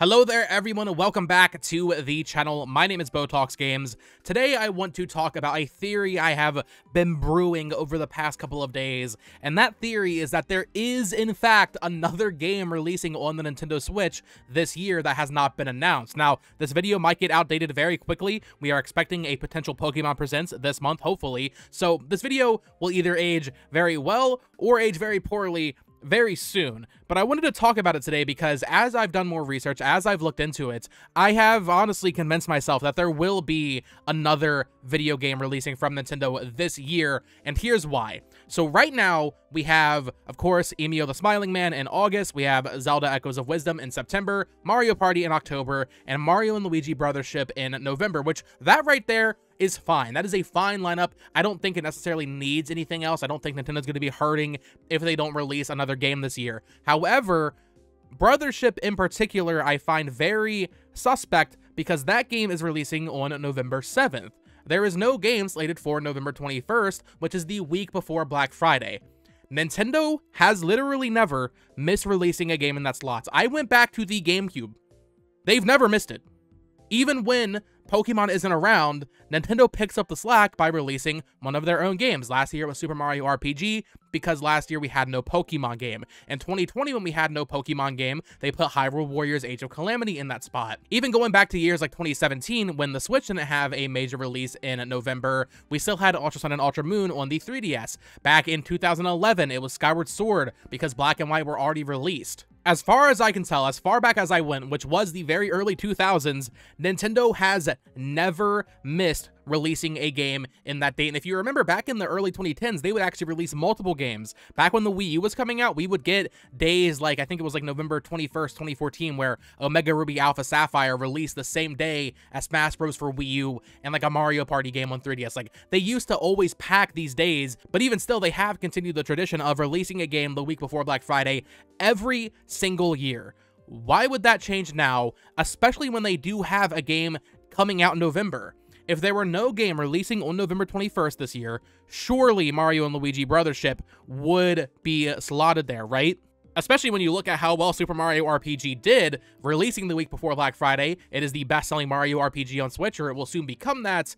Hello there everyone and welcome back to the channel. My name is Botox Games. Today I want to talk about a theory I have been brewing over the past couple of days, and that theory is that there is in fact another game releasing on the Nintendo Switch this year that has not been announced. Now, this video might get outdated very quickly. We are expecting a potential Pokemon Presents this month, hopefully, so this video will either age very well or age very poorly very soon. But I wanted to talk about it today because as I've done more research, as I've looked into it, I have honestly convinced myself that there will be another video game releasing from Nintendo this year, and here's why. So right now, we have, of course, Emio the Smiling Man in August, we have Zelda Echoes of Wisdom in September, Mario Party in October, and Mario and Luigi Brothership in November, which that right there is fine. That is a fine lineup. I don't think it necessarily needs anything else. I don't think Nintendo's going to be hurting if they don't release another game this year. However, Brothership in particular, I find very suspect because that game is releasing on November 7th. There is no game slated for November 21st, which is the week before Black Friday. Nintendo has literally never missed releasing a game in that slot. I went back to the GameCube. They've never missed it. Even when Pokemon isn't around, Nintendo picks up the slack by releasing one of their own games. Last year it was Super Mario RPG, because last year we had no Pokemon game. In 2020, when we had no Pokemon game, they put Hyrule Warriors Age of Calamity in that spot. Even going back to years like 2017, when the Switch didn't have a major release in November, we still had Ultra Sun and Ultra Moon on the 3DS. Back in 2011, it was Skyward Sword, because Black and White were already released. As far as I can tell, as far back as I went, which was the very early 2000s, Nintendo has never missed releasing a game in that date. And if you remember back in the early 2010s, they would actually release multiple games. Back when the Wii U was coming out, we would get days like, I think it was like November 21st, 2014, where Omega Ruby Alpha Sapphire released the same day as Smash Bros. For Wii U and like a Mario Party game on 3DS. Like, they used to always pack these days, but even still, they have continued the tradition of releasing a game the week before Black Friday every single year. Why would that change now, especially when they do have a game coming out in November? If there were no game releasing on November 21st this year, surely Mario and Luigi Brothership would be slotted there, right? Especially when you look at how well Super Mario RPG did, releasing the week before Black Friday. It is the best-selling Mario RPG on Switch, or it will soon become that.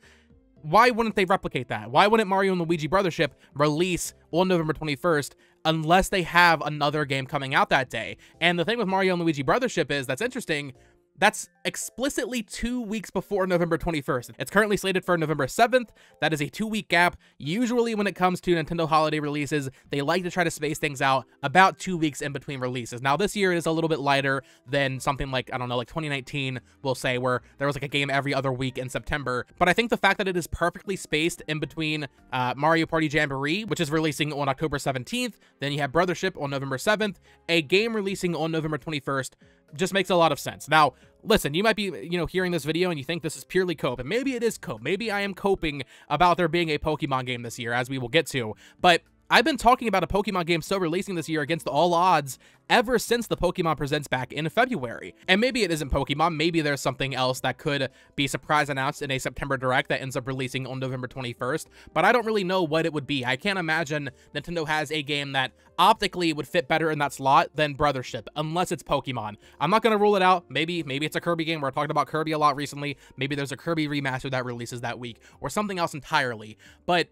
Why wouldn't they replicate that? Why wouldn't Mario and Luigi Brothership release on November 21st unless they have another game coming out that day? And the thing with Mario and Luigi Brothership is, that's interesting, that's explicitly 2 weeks before November 21st. It's currently slated for November 7th. That is a 2-week gap. Usually when it comes to Nintendo holiday releases, they like to try to space things out about 2 weeks in between releases. Now this year it is a little bit lighter than something like, I don't know, like 2019, we'll say, where there was like a game every other week in September. But I think the fact that it is perfectly spaced in between Mario Party Jamboree, which is releasing on October 17th, then you have Brothership on November 7th, a game releasing on November 21st, just makes a lot of sense. Now, listen, you might be, hearing this video and you think this is purely cope, and maybe it is cope. Maybe I am coping about there being a Pokemon game this year, as we will get to, but I've been talking about a Pokemon game still releasing this year against all odds ever since the Pokemon Presents back in February. And maybe it isn't Pokemon, maybe there's something else that could be surprise announced in a September Direct that ends up releasing on November 21st, but I don't really know what it would be. I can't imagine Nintendo has a game that optically would fit better in that slot than Brothership, unless it's Pokemon. I'm not going to rule it out. Maybe it's a Kirby game. We're talking about Kirby a lot recently. Maybe there's a Kirby remaster that releases that week, or something else entirely. But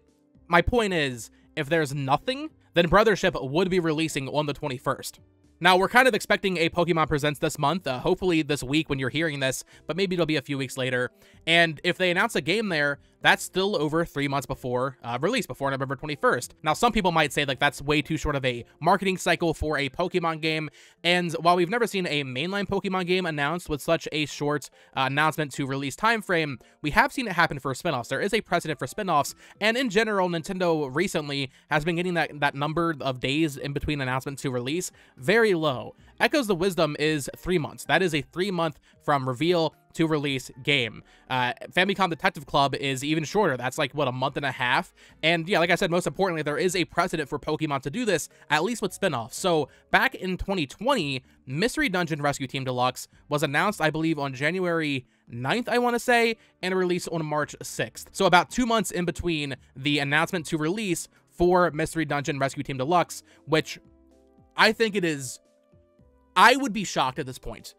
my point is, if there's nothing, then Brothership would be releasing on the 21st. Now, we're kind of expecting a Pokemon Presents this month, hopefully this week when you're hearing this, but maybe it'll be a few weeks later. And if they announce a game there, that's still over 3 months before release, before November 21st. Now, some people might say like that's way too short of a marketing cycle for a Pokemon game. And while we've never seen a mainline Pokemon game announced with such a short announcement to release time frame, we have seen it happen for spinoffs. There is a precedent for spinoffs, and in general, Nintendo recently has been getting that number of days in between announcement to release very low. Echoes of Wisdom is 3 months. That is a 3-month from reveal to release game. Famicom Detective Club is even shorter. That's like, what, a month and a half? And yeah, like I said, most importantly, there is a precedent for Pokemon to do this, at least with spin-offs. So back in 2020, Mystery Dungeon Rescue Team Deluxe was announced, I believe, on January 9th, I want to say, and a release on March 6th. So about 2 months in between the announcement to release for Mystery Dungeon Rescue Team Deluxe, which I think it is, I would be shocked at this point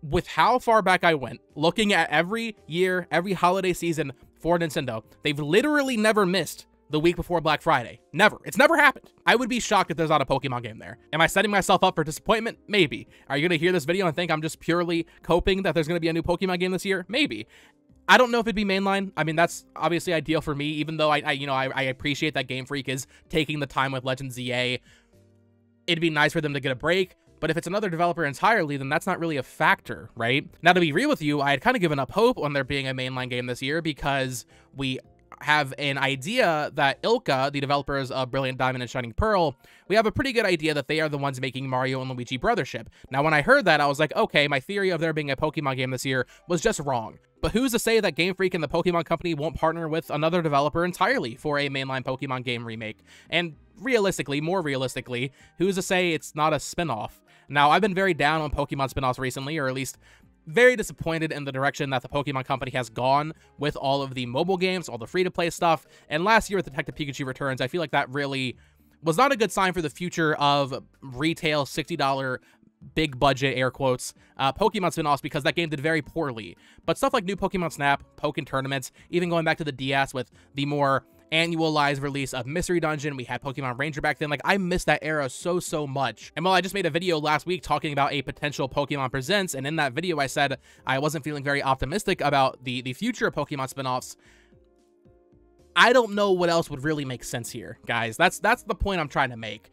with how far back I went, looking at every year, every holiday season for Nintendo, they've literally never missed the week before Black Friday. Never. It's never happened. I would be shocked if there's not a Pokemon game there. Am I setting myself up for disappointment? Maybe. Are you going to hear this video and think I'm just purely coping that there's going to be a new Pokemon game this year? Maybe. I don't know if it'd be mainline. I mean, that's obviously ideal for me, even though I appreciate that Game Freak is taking the time with Legends ZA. It'd be nice for them to get a break. But if it's another developer entirely, then that's not really a factor, right? Now, to be real with you, I had kind of given up hope on there being a mainline game this year because we have an idea that ILCA, the developers of Brilliant Diamond and Shining Pearl, we have a pretty good idea that they are the ones making Mario and Luigi Brothership. Now, when I heard that, I was like, okay, my theory of there being a Pokemon game this year was just wrong. But who's to say that Game Freak and the Pokemon Company won't partner with another developer entirely for a mainline Pokemon game remake? And realistically, more realistically, who's to say it's not a spin-off? Now, I've been very down on Pokemon spin-offs recently, or at least very disappointed in the direction that the Pokemon Company has gone with all of the mobile games, all the free-to-play stuff. And last year with Detective Pikachu Returns, I feel like that really was not a good sign for the future of retail $60 big budget, air quotes, Pokemon spin-offs, because that game did very poorly. But stuff like new Pokemon Snap, Pokken Tournaments, even going back to the DS with the more annualized release of Mystery Dungeon, we had Pokemon Ranger back then. Like, I miss that era so much. And while I just made a video last week talking about a potential Pokemon Presents, and in that video I said I wasn't feeling very optimistic about the future of Pokemon spin-offs, I don't know what else would really make sense here, guys. That's the point I'm trying to make.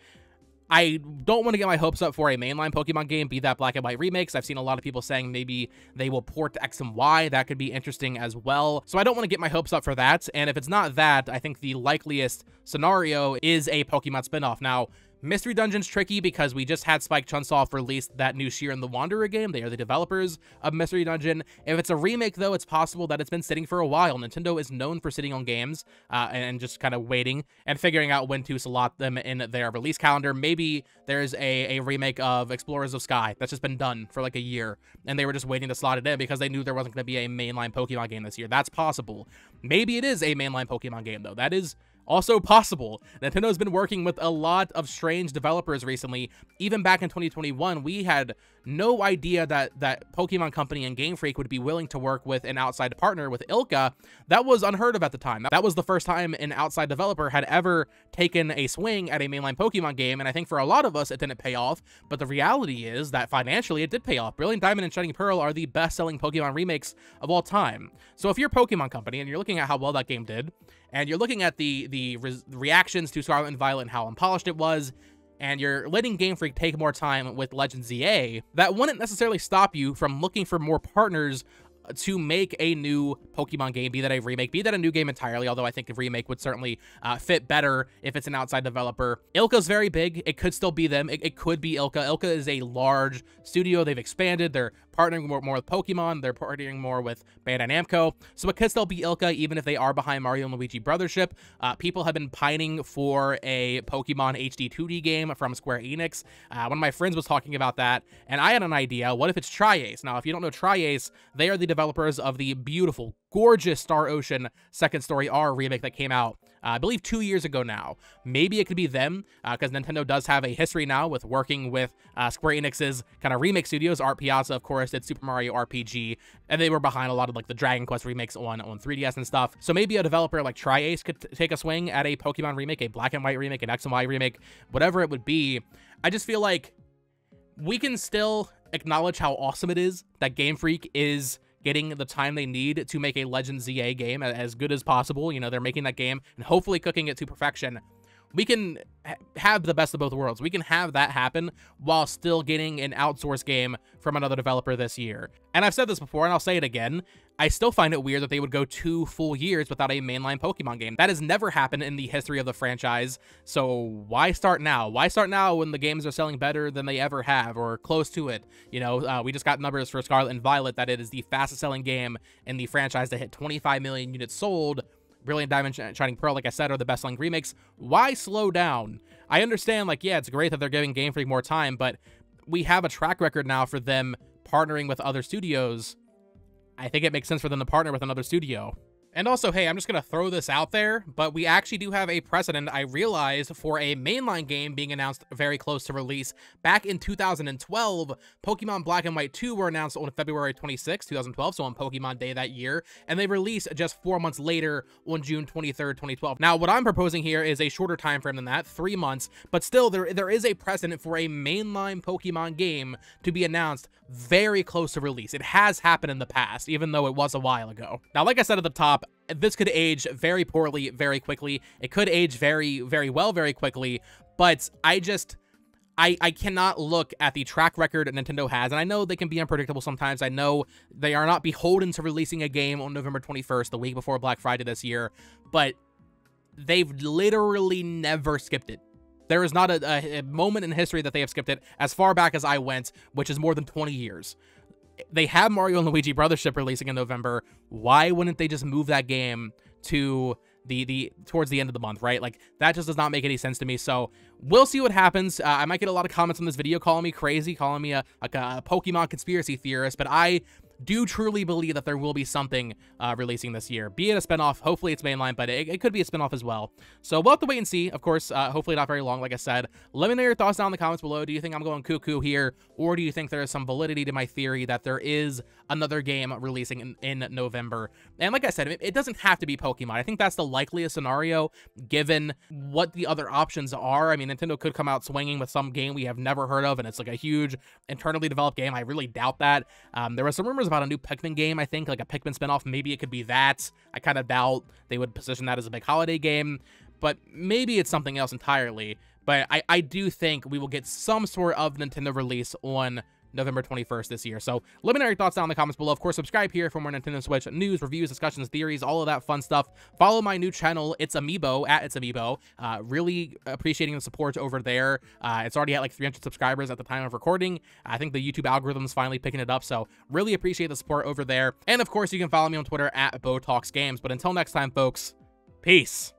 I don't want to get my hopes up for a mainline Pokemon game, be that Black and White remakes. I've seen a lot of people saying maybe they will port to X and Y. That could be interesting as well. So I don't want to get my hopes up for that. And if it's not that, I think the likeliest scenario is a Pokemon spinoff. Now, Mystery Dungeon's tricky because we just had Spike Chunsoft release that new Shiren the Wanderer game. They are the developers of Mystery Dungeon. If it's a remake, though, it's possible that it's been sitting for a while. Nintendo is known for sitting on games and just kind of waiting and figuring out when to slot them in their release calendar. Maybe there's a remake of Explorers of Sky that's just been done for like a year, and they were just waiting to slot it in because they knew there wasn't going to be a mainline Pokemon game this year. That's possible. Maybe it is a mainline Pokemon game, though. That is also possible. Nintendo's been working with a lot of strange developers recently. Even back in 2021, we had no idea that Pokemon Company and Game Freak would be willing to work with an outside partner with ILCA. That was unheard of at the time. That was the first time an outside developer had ever taken a swing at a mainline Pokemon game, and I think for a lot of us, it didn't pay off, but the reality is that financially, it did pay off. Brilliant Diamond and Shining Pearl are the best-selling Pokemon remakes of all time. So if you're Pokemon Company and you're looking at how well that game did, and you're looking at the reactions to Scarlet and Violet and how unpolished it was, and you're letting Game Freak take more time with Legends ZA, that wouldn't necessarily stop you from looking for more partners to make a new Pokemon game, be that a remake, be that a new game entirely, although I think a remake would certainly fit better if it's an outside developer. ILCA's very big. It could still be them. It could be ILCA. ILCA is a large studio. They've expanded. They're partnering more with Pokemon. They're partnering more with Bandai Namco. So it could still be ILCA, even if they are behind Mario and Luigi Brothership. People have been pining for a Pokemon HD 2D game from Square Enix. One of my friends was talking about that, and I had an idea. What if it's Tri-Ace? Now, if you don't know Tri-Ace, they are the developers of the beautiful, gorgeous Star Ocean Second Story R remake that came out, I believe 2 years ago now. Maybe it could be them, because Nintendo does have a history now with working with Square Enix's kind of remake studios. Art Piazza, of course, did Super Mario RPG, and they were behind a lot of like the Dragon Quest remakes on 3DS and stuff. So maybe a developer like Tri-Ace could take a swing at a Pokemon remake, a Black and White remake, an X and Y remake, whatever it would be. I just feel like we can still acknowledge how awesome it is that Game Freak is getting the time they need to make a Legends ZA game as good as possible. You know, they're making that game and hopefully cooking it to perfection. We can have the best of both worlds. We can have that happen while still getting an outsourced game from another developer this year. And I've said this before, and I'll say it again. I still find it weird that they would go 2 full years without a mainline Pokemon game. That has never happened in the history of the franchise. So why start now? Why start now when the games are selling better than they ever have, or close to it? You know, we just got numbers for Scarlet and Violet that it is the fastest selling game in the franchise to hit 25 million units sold. Brilliant Diamond and Shining Pearl, like I said, are the best-selling remakes. Why slow down? I understand, like, yeah, it's great that they're giving Game Freak more time, but we have a track record now for them partnering with other studios. I think it makes sense for them to partner with another studio. And also, hey, I'm just going to throw this out there, but we actually do have a precedent, I realized, for a mainline game being announced very close to release. Back in 2012, Pokemon Black and White 2 were announced on February 26, 2012, so on Pokemon Day that year, and they released just 4 months later on June 23rd, 2012. Now, what I'm proposing here is a shorter time frame than that, 3 months, but still, there is a precedent for a mainline Pokemon game to be announced very close to release. It has happened in the past, even though it was a while ago. Now, like I said at the top, this could age very poorly very quickly. It could age very, very well very quickly, but I cannot look at the track record Nintendo has, and I know they can be unpredictable sometimes. I know they are not beholden to releasing a game on November 21st, the week before Black Friday this year, but they've literally never skipped it. There is not a moment in history that they have skipped it as far back as I went, which is more than 20 years. They have Mario and Luigi Brothers Ship releasing in November. Why wouldn't they just move that game to towards the end of the month, right? Like, that just does not make any sense to me. So we'll see what happens. I might get a lot of comments on this video calling me crazy, calling me a Pokemon conspiracy theorist, but I do truly believe that there will be something releasing this year, be it a spinoff. Hopefully it's mainline, but it could be a spinoff as well. So we'll have to wait and see. Of course, hopefully not very long, like I said. Let me know your thoughts down in the comments below. Do you think I'm going cuckoo here, or do you think there is some validity to my theory that there is another game releasing in November? And like I said, it doesn't have to be Pokemon. I think that's the likeliest scenario, given what the other options are. I mean, Nintendo could come out swinging with some game we have never heard of, and it's like a huge internally developed game. I really doubt that. There were some rumors about a new Pikmin game, I think, like a Pikmin spinoff. Maybe it could be that. I kind of doubt they would position that as a big holiday game, but maybe it's something else entirely. But I do think we will get some sort of Nintendo release on November 21st this year. So let me know your thoughts down in the comments below. Of course, subscribe here for more Nintendo Switch news, reviews, discussions, theories, all of that fun stuff. Follow my new channel, It's Amiibo, at It's Amiibo. Really appreciating the support over there. It's already at like 300 subscribers at the time of recording. I think the YouTube algorithm is finally picking it up, so really appreciate the support over there. And of course, you can follow me on Twitter at BoTalksGames. But until next time, folks, peace.